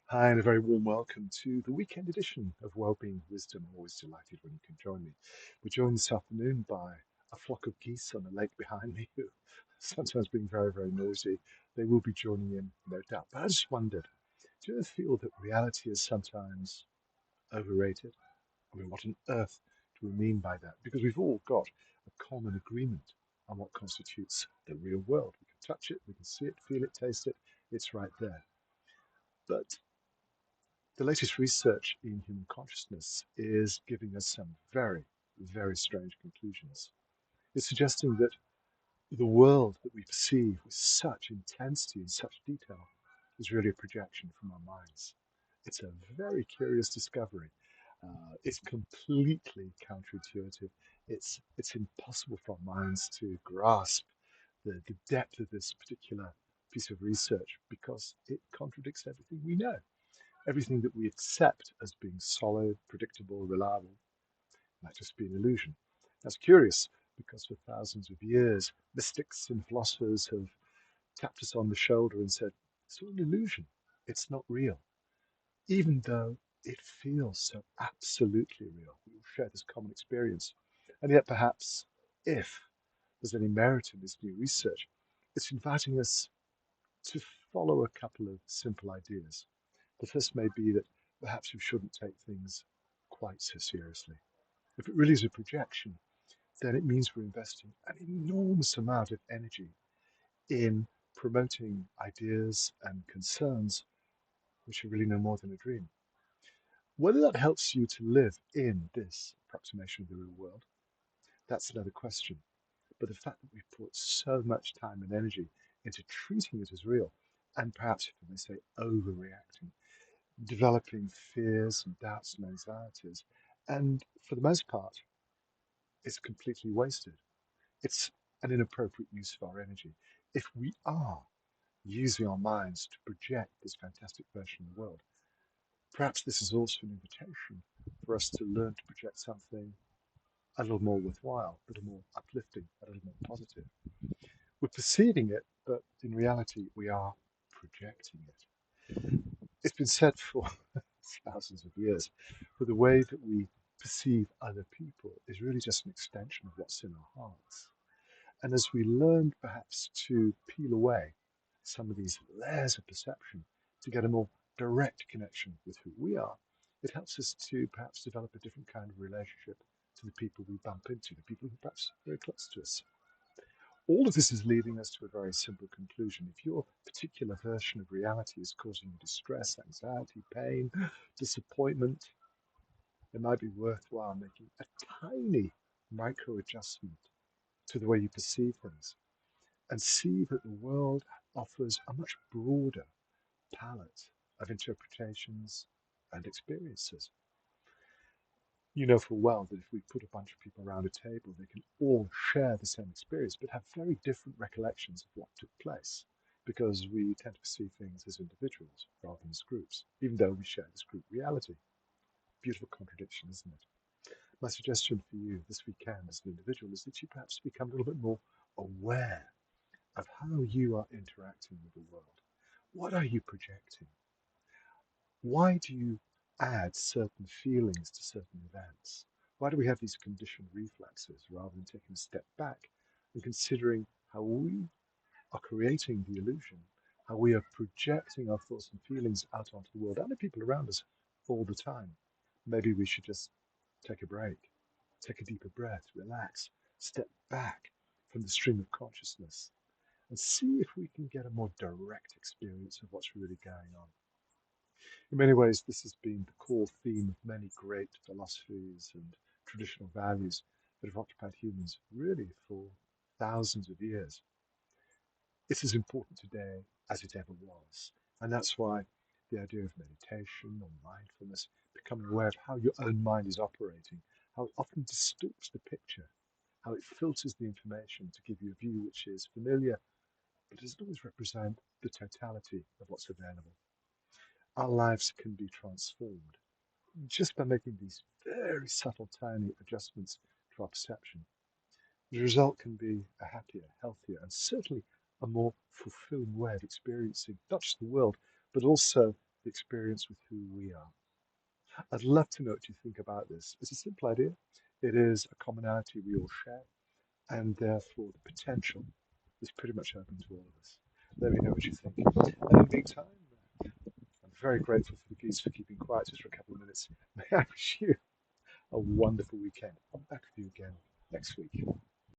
Hi, and a very warm welcome to the weekend edition of Wellbeing Wisdom. I'm always delighted when you can join me. We're joined this afternoon by a flock of geese on the lake behind me who sometimes being very, very noisy. They will be joining in, no doubt. But I just wondered, do you ever feel that reality is sometimes overrated? I mean, what on earth do we mean by that? Because we've all got a common agreement on what constitutes the real world. We can touch it, we can see it, feel it, taste it, it's right there. But the latest research in human consciousness is giving us some very, very strange conclusions. It's suggesting that the world that we perceive with such intensity and such detail is really a projection from our minds. It's a very curious discovery. It's completely counterintuitive. It's impossible for our minds to grasp the depth of this particular piece of research because it contradicts everything we know. Everything that we accept as being solid, predictable, reliable might just be an illusion. That's curious because for thousands of years, mystics and philosophers have tapped us on the shoulder and said, it's all an illusion. It's not real. Even though it feels so absolutely real. We all share this common experience. And yet, perhaps, if there's any merit in this new research, it's inviting us to follow a couple of simple ideas. The first may be that perhaps we shouldn't take things quite so seriously. If it really is a projection, then it means we're investing an enormous amount of energy in promoting ideas and concerns which are really no more than a dream. Whether that helps you to live in this approximation of the real world, that's another question. But the fact that we've put so much time and energy into treating it as real, and perhaps, if I may say, overreacting, developing fears and doubts and anxieties. And for the most part, it's completely wasted. It's an inappropriate use of our energy. If we are using our minds to project this fantastic version of the world, perhaps this is also an invitation for us to learn to project something a little more worthwhile, a little more uplifting, a little more positive. We're perceiving it, but in reality, we are projecting it. It's been said for thousands of years, but the way that we perceive other people is really just an extension of what's in our hearts. And as we learn perhaps to peel away some of these layers of perception to get a more direct connection with who we are, it helps us to perhaps develop a different kind of relationship to the people we bump into, the people who are perhaps very close to us. All of this is leading us to a very simple conclusion. If your particular version of reality is causing you distress, anxiety, pain, disappointment, it might be worthwhile making a tiny micro adjustment to the way you perceive things and see that the world offers a much broader palette of interpretations and experiences. You know full well that if we put a bunch of people around a table, they can all share the same experience, but have very different recollections of what took place, because we tend to perceive things as individuals rather than as groups, even though we share this group reality. Beautiful contradiction, isn't it? My suggestion for you this weekend as an individual is that you perhaps become a little bit more aware of how you are interacting with the world. What are you projecting? Why do you add certain feelings to certain events? Why do we have these conditioned reflexes rather than taking a step back and considering how we are creating the illusion, how we are projecting our thoughts and feelings out onto the world and the people around us all the time? Maybe we should just take a break, take a deeper breath, relax, step back from the stream of consciousness and see if we can get a more direct experience of what's really going on. In many ways, this has been the core theme of many great philosophies and traditional values that have occupied humans really for thousands of years. It's as important today as it ever was. And that's why the idea of meditation or mindfulness, becoming aware of how your own mind is operating, how it often distorts the picture, how it filters the information to give you a view which is familiar, but doesn't always represent the totality of what's available. Our lives can be transformed just by making these very subtle, tiny adjustments to our perception. The result can be a happier, healthier, and certainly a more fulfilling way of experiencing not just the world, but also the experience with who we are. I'd love to know what you think about this. It's a simple idea. It is a commonality we all share, and therefore the potential is pretty much open to all of us. Let me know what you think. And in the meantime, I'm very grateful for the geese for keeping quiet just for a couple of minutes. May I wish you a wonderful weekend. I'm back with you again next week.